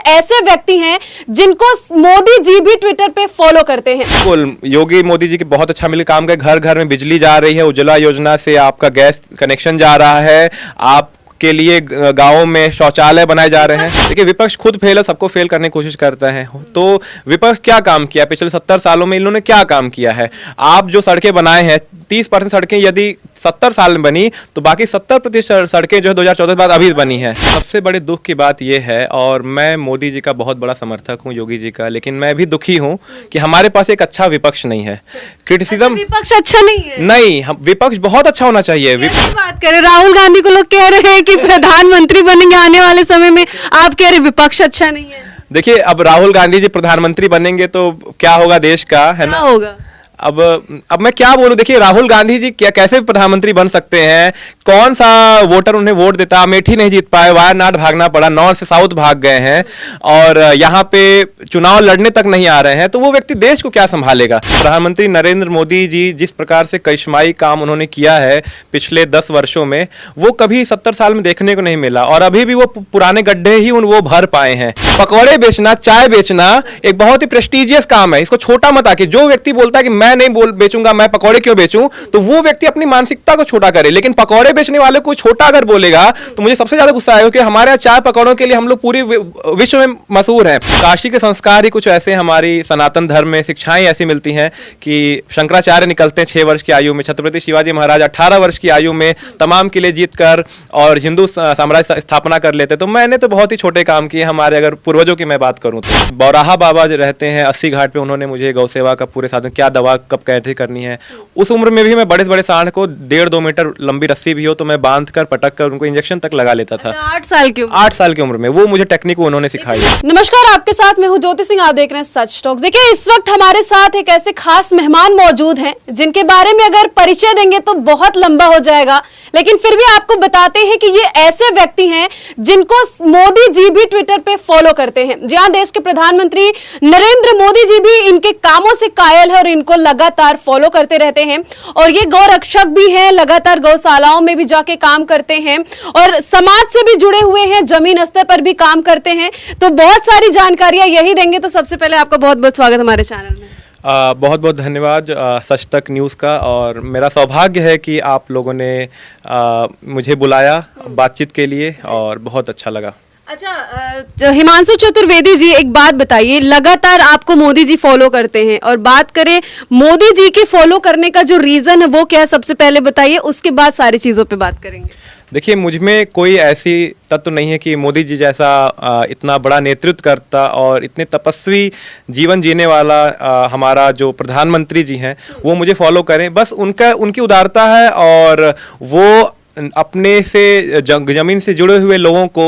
ऐसे व्यक्ति हैं जिनको मोदी जी भी ट्विटर पे फॉलो करते हैं। बिल्कुल, योगी मोदी जी की बहुत अच्छा मिल काम कर, घर घर में बिजली जा रही है, उज्ज्वला योजना से आपका गैस कनेक्शन जा रहा है, आप के लिए गांवों में शौचालय बनाए जा रहे हैं। देखिए, विपक्ष खुद फेल है, सबको फेल करने की कोशिश करता है। तो विपक्ष क्या काम किया पिछले 70 सालों में, इन्होंने क्या काम किया है? आप जो सड़कें बनाए हैं, 30% सड़कें यदि 70 साल में बनी तो बाकी 70% सड़कें जो है 2014 के बाद अभी बनी है। सबसे बड़े दुख की बात यह है, और मैं मोदी जी का बहुत बड़ा समर्थक हूं, योगी जी का, लेकिन मैं भी दुखी हूं कि हमारे पास एक अच्छा विपक्ष नहीं है। क्रिटिसिज्म विपक्ष अच्छा नहीं है? नहीं, विपक्ष बहुत अच्छा होना चाहिए। बात करें, राहुल गांधी को लोग कह रहे हैं कि प्रधानमंत्री बनेंगे आने वाले समय में, आप कह रहे विपक्ष अच्छा नहीं है। देखिए, अब राहुल गांधी जी प्रधानमंत्री बनेंगे तो क्या होगा देश का, है ना? होगा। अब मैं क्या बोलूं, देखिए राहुल गांधी जी क्या कैसे प्रधानमंत्री बन सकते हैं? कौन सा वोटर उन्हें वोट देता? अमेठी नहीं जीत पाए, वायनाड भागना पड़ा, नॉर्थ से साउथ भाग गए हैं, और यहाँ पे चुनाव लड़ने तक नहीं आ रहे हैं, तो वो व्यक्ति देश को क्या संभालेगा? प्रधानमंत्री नरेंद्र मोदी जी जिस प्रकार से करिश्माई काम उन्होंने किया है पिछले 10 वर्षों में, वो कभी 70 साल में देखने को नहीं मिला, और अभी भी वो पुराने गड्ढे ही वो भर पाए हैं। पकौड़े बेचना, चाय बेचना एक बहुत ही प्रेस्टिजियस काम है, इसको छोटा मत आके। जो व्यक्ति बोलता है कि मैं नहीं बेचूंगा, मैं पकौड़े क्यों बेचूं, तो वो व्यक्ति अपनी मानसिकता को छोटा करे। लेकिन पकौड़े बेचने वाले को छोटा अगर बोलेगा तो मुझे सबसे ज्यादा गुस्सा आएगा कि हमारे यहाँ चाय पकौड़ों के लिए हम लोग पूरी विश्व में मशहूर हैं। काशी के संस्कार ही कुछ ऐसे, हमारी सनातन धर्म में शिक्षाएं ऐसी मिलती हैं कि शंकराचार्य निकलते हैं 6 वर्ष की आयु में, छत्रपति शिवाजी महाराज 18 वर्ष की आयु में तमाम किले जीतकर और हिंदू साम्राज्य स्थापना कर लेते। तो मैंने तो बहुत ही छोटे काम किए। हमारे अगर पूर्वजों की मैं बात करूं तो बौराहा बाबा जो रहते हैं 80 घाट पे, उन्होंने मुझे गौ सेवा का पूरे साधन, क्या दवा कब कैसे करनी है, उस उम्र में भी मैं बड़े बड़े सांड को 1.5-2 मीटर लंबी रस्सी भी हो तो मैं बांध कर पटक कर उनको इंजेक्शन तक लगा लेता था। 8 साल की 8 साल की उम्र में वो मुझे टेक्निक उन्होंने सिखाई। नमस्कार, आपके साथ मैं हूं ज्योति सिंह, आप देख रहे हैं सच टॉक्स। देखिए, इस वक्त हमारे साथ एक ऐसे खास मेहमान मौजूद हैं जिनके बारे में अगर परिचय देंगे तो बहुत लंबा हो जाएगा, लेकिन फिर भी आपको बताते हैं कि ये ऐसे व्यक्ति हैं जिनको मोदी जी भी ट्विटर पे फॉलो करते हैं। जहां देश के प्रधानमंत्री नरेंद्र मोदी जी भी इनके कामों से कायल है और इनको लगातार फॉलो करते रहते हैं, और ये गौ रक्षक भी हैं, लगातार गौशालाओं में भी जाके काम करते हैं और समाज से भी जुड़े हुए हैं, जमीन स्तर पर भी काम करते हैं। तो बहुत सारी जानकारियां यही देंगे। तो सबसे पहले आपका बहुत बहुत स्वागत हमारे चैनल में। बहुत बहुत धन्यवाद सच तक न्यूज़ का, और मेरा सौभाग्य है कि आप लोगों ने मुझे बुलाया बातचीत के लिए, और बहुत अच्छा लगा। अच्छा, हिमांशु चतुर्वेदी जी, एक बात बताइए, लगातार आपको मोदी जी फॉलो करते हैं, और बात करें मोदी जी के फॉलो करने का जो रीजन है वो क्या है, सबसे पहले बताइए, उसके बाद सारी चीजों पे बात करेंगे। देखिए, मुझ में कोई ऐसी तत्व नहीं है कि मोदी जी जैसा इतना बड़ा नेतृत्व करता और इतने तपस्वी जीवन जीने वाला हमारा जो प्रधानमंत्री जी हैं वो मुझे फॉलो करें। बस उनकी उदारता है, और वो अपने से जमीन से जुड़े हुए लोगों को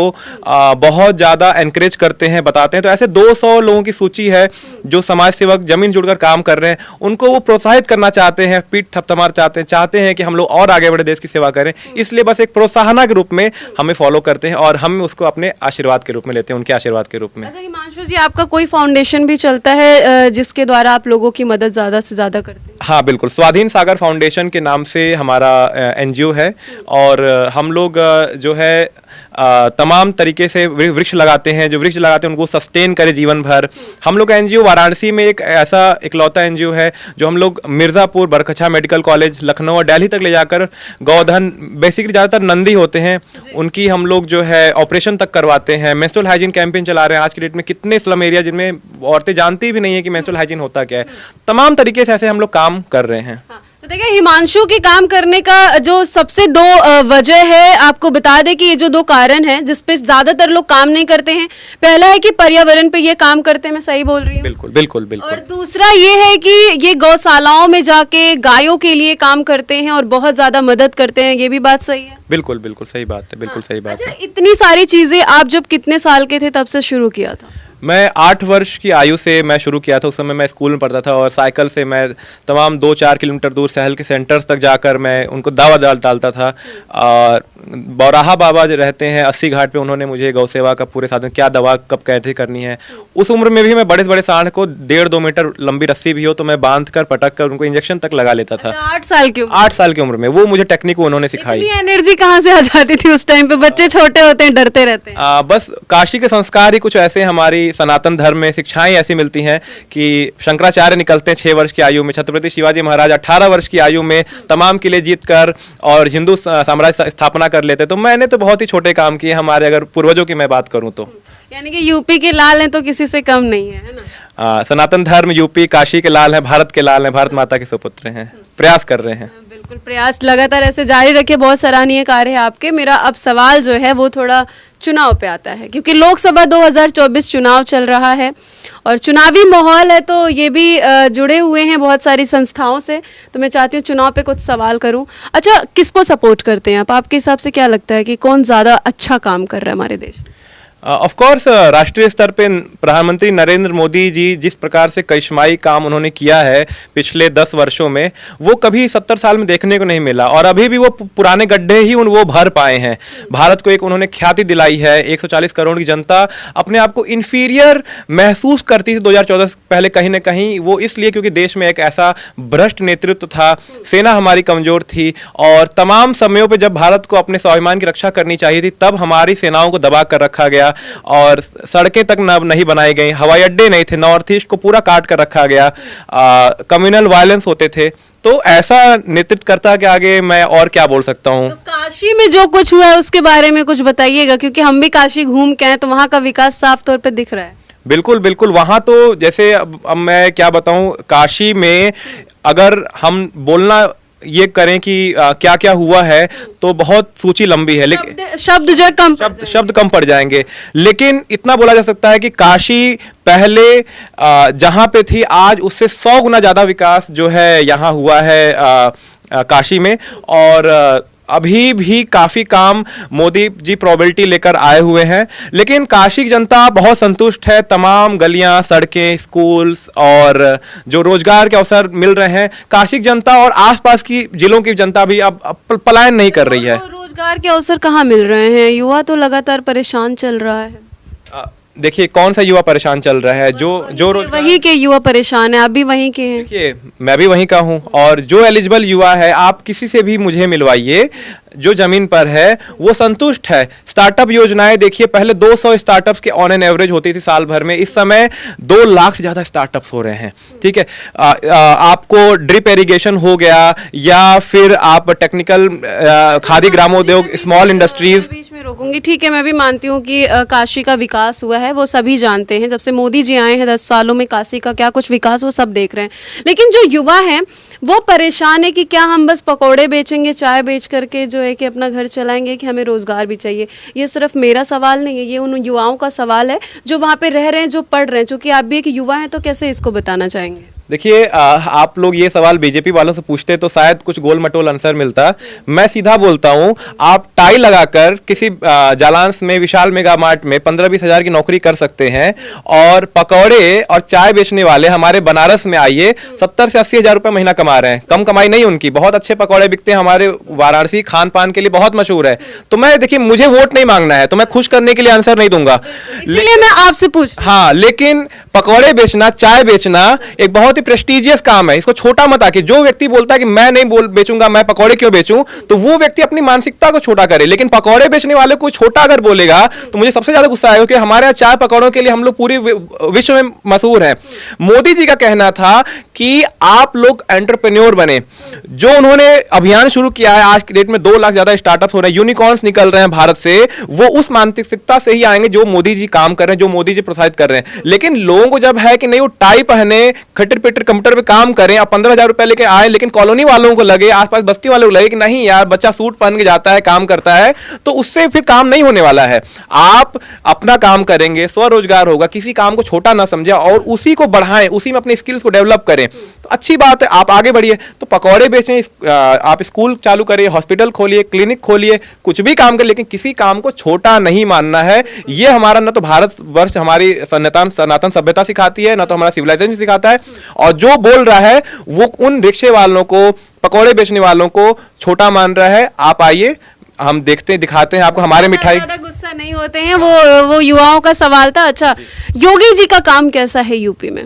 बहुत ज़्यादा एनकरेज करते हैं, बताते हैं। तो ऐसे 200 लोगों की सूची है जो समाज सेवक जमीन जुड़कर काम कर रहे हैं, उनको वो प्रोत्साहित करना चाहते हैं, पीठ थपथमाना चाहते हैं कि हम लोग और आगे बढ़े, देश की सेवा करें। इसलिए बस एक प्रोत्साहन के रूप में हमें फॉलो करते हैं, और हम उसको अपने आशीर्वाद के रूप में लेते हैं, उनके आशीर्वाद के रूप में। अच्छा हिमांशु जी, आपका कोई फाउंडेशन भी चलता है जिसके द्वारा आप लोगों की मदद ज़्यादा से ज़्यादा करते हैं? हाँ बिल्कुल, स्वाधीन सागर फाउंडेशन के नाम से हमारा एनजीओ है, और हम लोग जो है तमाम तरीके से वृक्ष लगाते हैं। जो वृक्ष लगाते हैं उनको सस्टेन करे जीवन भर। हम लोग का एनजीओ वाराणसी में एक ऐसा इकलौता एनजीओ है जो हम लोग मिर्ज़ापुर, बरकछा मेडिकल कॉलेज, लखनऊ और दिल्ली तक ले जाकर गौधन, बेसिकली ज़्यादातर नंदी होते हैं, उनकी हम लोग जो है ऑपरेशन तक करवाते हैं। मेंस्ट्रुअल हाइजीन कैंपेन चला रहे हैं। आज की डेट में कितने स्लम एरिया जिनमें औरतें जानती भी नहीं है कि मेंस्ट्रुअल हाइजीन होता क्या है। तमाम तरीके से ऐसे हम लोग काम कर रहे हैं। तो देखिए, हिमांशु के काम करने का जो सबसे 2 वजह है, आपको बता दें कि ये जो 2 कारण हैं जिस पे ज्यादातर लोग काम नहीं करते हैं। पहला है कि पर्यावरण पे ये काम करते हैं, मैं सही बोल रही हूँ? बिल्कुल बिल्कुल बिल्कुल। और दूसरा ये है कि ये गौशालाओं में जाके गायों के लिए काम करते हैं और बहुत ज्यादा मदद करते हैं। ये भी बात सही है? बिल्कुल बिल्कुल सही बात है, बिल्कुल सही बात है। इतनी सारी चीजें आप जब कितने साल के थे तब से शुरू किया था? मैं 8 वर्ष की आयु से मैं शुरू किया था। उस समय मैं स्कूल में पढ़ता था और साइकिल से मैं तमाम 2-4 किलोमीटर दूर शहर के सेंटर्स तक जाकर मैं उनको दावा डालता था। और बौराहा बाबा जो रहते हैं 80 घाट पे, उन्होंने मुझे गौ सेवा का पूरे साधन, क्या दवा कब कैसे करनी है, उस उम्र में भी मैं बड़े बड़े सांड को 1.5-2 मीटर लंबी रस्सी भी हो तो मैं बांध कर पटक कर उनको इंजेक्शन तक लगा लेता था। 8 साल की 8 साल की उम्र में वो मुझे टेक्निक उन्होंने सिखाई। इतनी एनर्जी कहाँ से आ जाती थी उस टाइम पे? बच्चे छोटे होते हैं, डरते रहते हैं। बस काशी के संस्कार ही कुछ ऐसे, हमारी सनातन धर्म में शिक्षाएं ऐसी मिलती हैं कि शंकराचार्य निकलते हैं 6 वर्ष की आयु में, छत्रपति शिवाजी महाराज 18 वर्ष की आयु में तमाम किले जीत कर और हिंदू साम्राज्य स्थापना कर लेते। तो मैंने तो बहुत ही छोटे काम किए हमारे, अगर पूर्वजों की मैं बात करूं तो। यानी कि यूपी के लाल हैं तो किसी से कम नहीं है ना? सनातन धर्म यूपी, काशी के लाल हैं, भारत के लाल हैं, भारत माता के सुपुत्र हैं, प्रयास कर रहे हैं। बिल्कुल, प्रयास लगातार ऐसे जारी रखे, बहुत सराहनीय कार्य है आपके। मेरा अब सवाल जो है वो थोड़ा चुनाव पे आता है, क्योंकि लोकसभा 2024 चुनाव चल रहा है और चुनावी माहौल है, तो ये भी जुड़े हुए हैं बहुत सारी संस्थाओं से। तो मैं चाहती हूँ चुनाव पे कुछ सवाल करूँ। अच्छा, किसको सपोर्ट करते हैं आप? आपके हिसाब से क्या लगता है कि कौन ज़्यादा अच्छा काम कर रहा है हमारे देश में? ऑफ कोर्स राष्ट्रीय स्तर पे प्रधानमंत्री नरेंद्र मोदी जी जिस प्रकार से करिश्माई काम उन्होंने किया है पिछले 10 वर्षों में, वो कभी 70 साल में देखने को नहीं मिला। और अभी भी वो पुराने गड्ढे ही वो भर पाए हैं। भारत को एक उन्होंने ख्याति दिलाई है। 140 करोड़ की जनता अपने आप को इन्फीरियर महसूस करती थी 2014 से पहले कहीं ना कहीं, वो इसलिए क्योंकि देश में एक ऐसा भ्रष्ट नेतृत्व था, सेना हमारी कमजोर थी और तमाम समयों पर जब भारत को अपने स्वाभिमान की रक्षा करनी चाहिए थी तब हमारी सेनाओं को दबा कर रखा गया और सड़कें तक नहीं बनाई गई, हवाई अड्डे नहीं थे, नॉर्थ ईस्ट को पूरा काट कर रखा गया, कम्युनल वायलेंस होते थे। तो ऐसा नेतृत्वकर्ता के आगे मैं और क्या बोल सकता हूँ। तो काशी में जो कुछ हुआ है उसके बारे में कुछ बताइएगा, क्योंकि हम भी काशी घूम के आए तो वहाँ का विकास साफ तौर पे दिख रहा है। बिल्कुल बिल्कुल, वहाँ तो जैसे अब मैं क्या बताऊँ, काशी में अगर हम बोलना ये करें कि क्या क्या हुआ है तो बहुत सूची लंबी है, लेकिन शब्द जो है शब्द कम पड़ जाएंगे। लेकिन इतना बोला जा सकता है कि काशी पहले जहां पे थी आज उससे 100 गुना ज्यादा विकास जो है यहाँ हुआ है काशी में। और अभी भी काफी काम मोदी जी प्रोबेबिलिटी लेकर आए हुए हैं, लेकिन काशी की जनता बहुत संतुष्ट है। तमाम गलियां, सड़कें, स्कूल्स और जो रोजगार के अवसर मिल रहे हैं, काशी की जनता और आसपास की जिलों की जनता भी अब पलायन नहीं कर रही है। तो रोजगार के अवसर कहाँ मिल रहे हैं? युवा तो लगातार परेशान चल रहा है। देखिए कौन सा युवा परेशान चल रहा है? जो वही के युवा परेशान है, आप भी वहीं के हैं। देखिए मैं भी वहीं का हूँ और जो एलिजिबल युवा है, आप किसी से भी मुझे मिलवाइए जो जमीन पर है वो संतुष्ट है। स्टार्टअप योजनाएं देखिए, पहले 200 स्टार्टअप्स के ऑन एन एवरेज होती थी साल भर में, इस समय 2 लाख से ज्यादा स्टार्टअप्स हो रहे हैं। ठीक है, आपको ड्रिप इरिगेशन हो गया या फिर आप टेक्निकल खादी ग्रामोद्योग, स्मॉल इंडस्ट्रीज। बीच में रोकूंगी, ठीक है, मैं भी मानती हूँ कि काशी का विकास हुआ है, वो सभी जानते हैं। जब से मोदी जी आए हैं 10 सालों में काशी का क्या कुछ विकास वो सब देख रहे हैं। लेकिन जो युवा हैं वो परेशान है कि क्या हम बस पकौड़े बेचेंगे, चाय बेच करके जो है कि अपना घर चलाएंगे, कि हमें रोजगार भी चाहिए। ये सिर्फ मेरा सवाल नहीं है, ये उन युवाओं का सवाल है जो वहाँ पे रह रहे हैं, जो पढ़ रहे हैं। चूंकि आप भी एक युवा हैं तो कैसे इसको बताना चाहेंगे? देखिए आप लोग ये सवाल बीजेपी वालों से पूछते तो शायद कुछ गोल मटोल आंसर मिलता। मैं सीधा बोलता हूँ, आप टाई लगाकर किसी जालांस में, विशाल मेगा मार्ट में 15-20 हज़ार की नौकरी कर सकते हैं और पकौड़े और चाय बेचने वाले हमारे बनारस में आइए 70 से 80 हज़ार रुपये महीना कमा रहे हैं। कम कमाई नहीं उनकी, बहुत अच्छे पकौड़े बिकते हैं। हमारे वाराणसी खान पान के लिए बहुत मशहूर है। तो मैं देखिए, मुझे वोट नहीं मांगना है तो मैं खुश करने के लिए आंसर नहीं दूंगा, इसलिए मैं आपसे पूछ। हाँ, लेकिन पकौड़े बेचना, चाय बेचना एक बहुत प्रेस्टिजियस काम है। इसको छोटा मत आके, जो व्यक्ति बोलता है कि मैं नहीं बेचूंगा, मैं पकौड़े क्यों बेचूं, तो वो व्यक्ति अपनी मानसिकता को छोटा करे। लेकिन पकौड़े बेचने वाले को छोटा अगर बोलेगा तो मुझे सबसे ज्यादा गुस्सा आएगा, क्योंकि हमारे यहाँ चाय पकौड़ों के लिए हम लोग पूरी विश्व में मशहूर हैं। मोदी जी का कहना था कि आप लोग एंटरप्रेन्योर बने। जो उन्होंने अभियान शुरू किया है, आज की डेट में 2 लाख ज्यादा स्टार्टअप्स हो रहे हैं, यूनिकॉर्न्स निकल रहे हैं भारत से, वो उस मानसिकता से ही आएंगे जो मोदी जी काम कर रहे हैं, जो मोदी जी प्रोत्साहित कर रहे हैं। लेकिन लोगों को जब है कि नहीं वो टाई पहने, खट्टर पिटर कंप्यूटर पे काम करें, अब 15,000 रुपए लेके आए, लेकिन कॉलोनी वालों को लगे, आसपास बस्ती वालों को लगे कि नहीं यार बच्चा सूट पहन के जाता है, काम करता है, तो उससे फिर काम नहीं होने वाला है। आप अपना काम करेंगे, स्वरोजगार होगा, किसी काम को छोटा ना समझे और उसी को बढ़ाएं, उसी में अपने स्किल्स को डेवलप करें, तो अच्छी बात है, आप आगे बढ़िए। तो पकौड़े बेचें, आप स्कूल चालू करिए, हॉस्पिटल खोलिए, क्लिनिक खोलिए, कुछ भी काम करें, लेकिन किसी काम को छोटा नहीं मानना है। ये हमारा ना तो भारतवर्ष हमारी सनातन सभ्यता सिखाती है, ना तो हमारा सिविलाइजेशन सिखाता है। और जो बोल रहा है वो उन रिक्शे वालों को, पकौड़े बेचने वालों को छोटा मान रहा है। आप आइए, हम देखते हैं, दिखाते हैं आपको हमारे मिठाई। ज्यादा गुस्सा नहीं होते हैं, वो युवाओं का सवाल था। अच्छा, योगी जी का काम कैसा है यूपी में?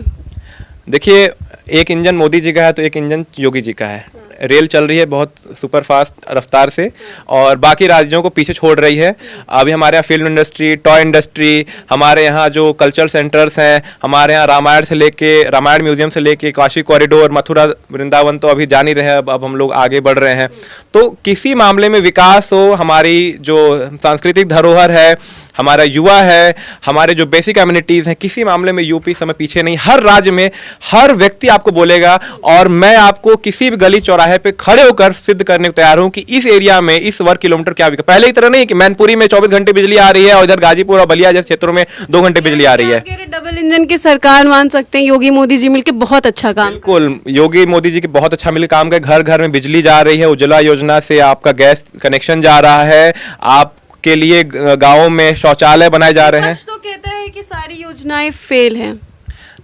देखिए, एक इंजन मोदी जी का है तो एक इंजन योगी जी का है। रेल चल रही है बहुत सुपर फास्ट रफ्तार से और बाकी राज्यों को पीछे छोड़ रही है। अभी हमारे यहाँ फिल्म इंडस्ट्री, टॉय इंडस्ट्री, हमारे यहाँ जो कल्चरल सेंटर्स हैं, हमारे यहाँ रामायण म्यूजियम से लेके काशी कॉरिडोर, मथुरा वृंदावन तो अभी जान ही रहे हैं, अब हम लोग आगे बढ़ रहे हैं। तो किसी मामले में विकास हो, हमारी जो सांस्कृतिक धरोहर है, हमारा युवा है, हमारे जो बेसिक कम्युनिटीज़ हैं, किसी मामले में यूपी समय पीछे नहीं। हर राज्य में हर व्यक्ति आपको बोलेगा और मैं आपको किसी भी गली चौराहे पे खड़े होकर सिद्ध करने को तैयार हूं कि इस एरिया में इस वर्ग किलोमीटर क्या विकास। पहले की तरह नहीं कि मैनपुरी में 24 घंटे बिजली आ रही है और इधर गाजीपुर और बलिया जैसे क्षेत्रों में 2 घंटे बिजली आ रही है। डबल इंजन की सरकार मान सकते हैं, योगी मोदी जी मिलकर बहुत अच्छा काम। बिल्कुल, योगी मोदी जी की बहुत अच्छा मिलकर काम कर, घर घर में बिजली जा रही है, उज्ज्वला योजना से आपका गैस कनेक्शन जा रहा है, आप के लिए गांवों में शौचालय बनाए जा रहे हैं। तो कहता है कि सारी योजनाएं फेल हैं।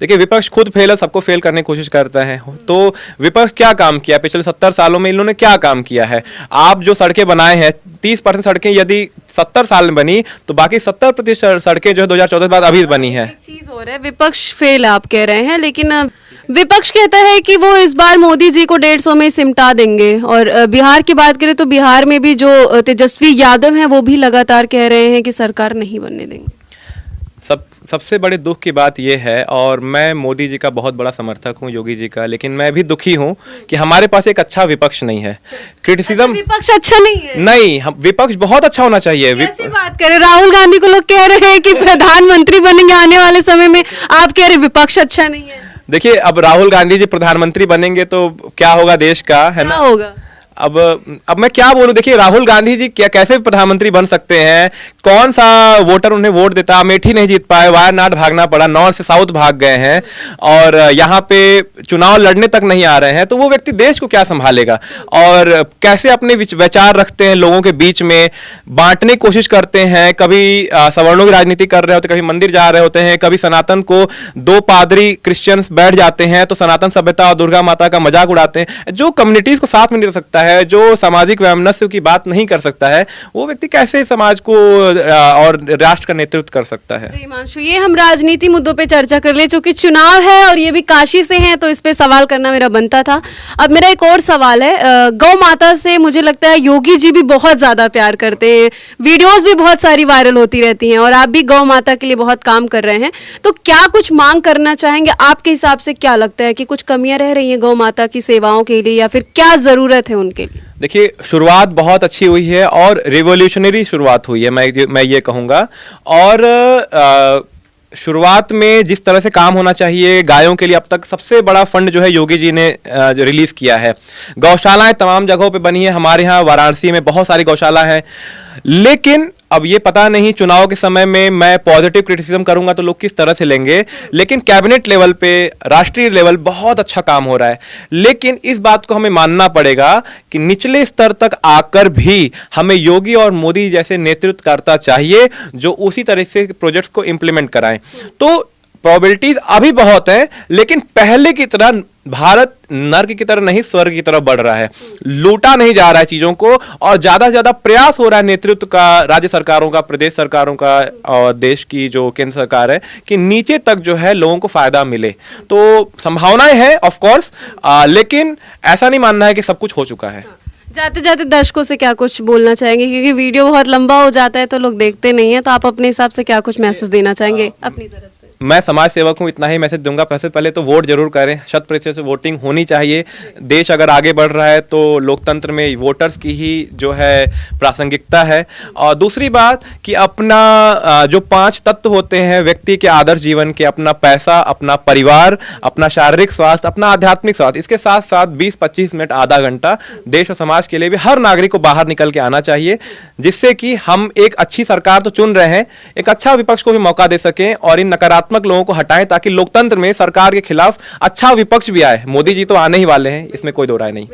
देखिए, विपक्ष खुद फेल है, सबको फेल करने की कोशिश करता है। तो विपक्ष क्या काम किया पिछले 70 सालों में? इन्होंने क्या काम किया है? आप जो सड़कें बनाए हैं, 30% सड़कें यदि 70 साल में बनी तो बाकी 70% सड़कें जो है 2014 के बाद अभी बनी है। एक चीज हो रहा है, विपक्ष फेल आप कह रहे हैं, लेकिन विपक्ष कहता है कि वो इस बार मोदी जी को 150 में सिमटा देंगे। और बिहार की बात करें तो बिहार में भी जो तेजस्वी यादव हैं वो भी लगातार कह रहे हैं कि सरकार नहीं बनने देंगे। सबसे बड़े दुख की बात यह है, और मैं मोदी जी का बहुत बड़ा समर्थक हूं, योगी जी का, लेकिन मैं भी दुखी हूं कि हमारे पास एक अच्छा विपक्ष नहीं है। क्रिटिसिज्म विपक्ष अच्छा नहीं है? नहीं, हम विपक्ष बहुत अच्छा होना चाहिए। कैसी बात करें? राहुल गांधी को लोग कह रहे हैं कि प्रधानमंत्री बनेंगे आने वाले समय में, आप कह रहे विपक्ष अच्छा नहीं है। देखिए, अब राहुल गांधी जी प्रधानमंत्री बनेंगे तो क्या होगा देश का, है ना? होगा। अब मैं क्या बोलूं, देखिए राहुल गांधी जी क्या कैसे प्रधानमंत्री बन सकते हैं? कौन सा वोटर उन्हें वोट देता? अमेठी नहीं जीत पाए, वायनाड भागना पड़ा, नॉर्थ से साउथ भाग गए हैं और यहाँ पे चुनाव लड़ने तक नहीं आ रहे हैं, तो वो व्यक्ति देश को क्या संभालेगा? और कैसे अपने विचार रखते हैं, लोगों के बीच में बांटने की कोशिश करते हैं, कभी सवर्णों की राजनीति कर रहे होते, कभी मंदिर जा रहे होते हैं, कभी सनातन को 2 पादरी क्रिश्चियंस बैठ जाते हैं तो सनातन सभ्यता और दुर्गा माता का मजाक उड़ाते हैं। जो कम्युनिटीज को साथ में नहीं रख सकता है, जो सामाजिक वैमनस्य की बात नहीं कर सकता है, वो व्यक्ति कैसे समाज को और राष्ट्र का नेतृत्व कर सकता है? जी हिमांशु, ये हम राजनीति मुद्दों पे चर्चा कर ले, चूंकि चुनाव है और ये भी काशी से है तो इस पे सवाल करना मेरा बनता था। अब मेरा एक और सवाल है, गौ माता से मुझे लगता है योगी जी भी बहुत ज्यादा प्यार करते हैं, वीडियोस भी बहुत सारी वायरल होती रहती हैं और आप भी गौ माता के लिए बहुत काम कर रहे हैं, तो क्या कुछ मांग करना चाहेंगे? आपके हिसाब से क्या लगता है कि कुछ कमियां रह रही हैं गौ माता की सेवाओं के लिए या फिर क्या जरूरत है उनके लिए? देखिए, शुरुआत बहुत अच्छी हुई है और रिवॉल्यूशनरी शुरुआत हुई है, मैं ये कहूँगा। और शुरुआत में जिस तरह से काम होना चाहिए गायों के लिए, अब तक सबसे बड़ा फंड जो है योगी जी ने जो रिलीज किया है। गौशालाएं तमाम जगहों पे बनी है, हमारे यहाँ वाराणसी में बहुत सारी गौशाला हैं, लेकिन अब ये पता नहीं चुनाव के समय में मैं पॉजिटिव क्रिटिसिज्म करूंगा तो लोग किस तरह से लेंगे, लेकिन कैबिनेट लेवल पे, राष्ट्रीय लेवल बहुत अच्छा काम हो रहा है। लेकिन इस बात को हमें मानना पड़ेगा कि निचले स्तर तक आकर भी हमें योगी और मोदी जैसे नेतृत्वकर्ता चाहिए जो उसी तरह से प्रोजेक्ट्स को इंप्लीमेंट कराएं। तो प्रोबेबिलिटीज अभी बहुत है, लेकिन पहले की तरह भारत नर्क की तरह नहीं स्वर्ग की तरफ बढ़ रहा है, लूटा नहीं जा रहा है चीजों को, और ज्यादा से ज्यादा प्रयास हो रहा है नेतृत्व का, राज्य सरकारों का, प्रदेश सरकारों का और देश की जो केंद्र सरकार है कि नीचे तक जो है लोगों को फायदा मिले। तो संभावनाएं हैं ऑफ कोर्स, लेकिन ऐसा नहीं मानना है कि सब कुछ हो चुका है। जाते जाते दर्शकों से क्या कुछ बोलना चाहेंगे, क्योंकि वीडियो बहुत लंबा हो जाता है तो लोग देखते नहीं है, तो आप अपने हिसाब से क्या कुछ मैसेज देना चाहेंगे अपनी तरफ से? मैं समाज सेवक हूँ, इतना ही मैसेज दूंगा। सबसे पहले तो वोट जरूर करें, 100% वोटिंग होनी चाहिए। देश अगर आगे बढ़ रहा है तो लोकतंत्र में वोटर्स की ही जो है प्रासंगिकता है। और दूसरी बात कि अपना जो 5 तत्व होते हैं व्यक्ति के आदर्श जीवन के, अपना पैसा, अपना परिवार, अपना शारीरिक स्वास्थ्य, अपना आध्यात्मिक स्वास्थ्य, इसके साथ साथ 20-25 मिनट, आधा घंटा देश और समाज के लिए भी हर नागरिक को बाहर निकल के आना चाहिए, जिससे कि हम एक अच्छी सरकार तो चुन रहे हैं, एक अच्छा विपक्ष को भी मौका दे सकें और इन नकारात्मक लोगों को हटाएं, ताकि लोकतंत्र में सरकार के खिलाफ अच्छा विपक्ष भी आए। मोदी जी तो आने ही वाले हैं, इसमें कोई दो राय नहीं।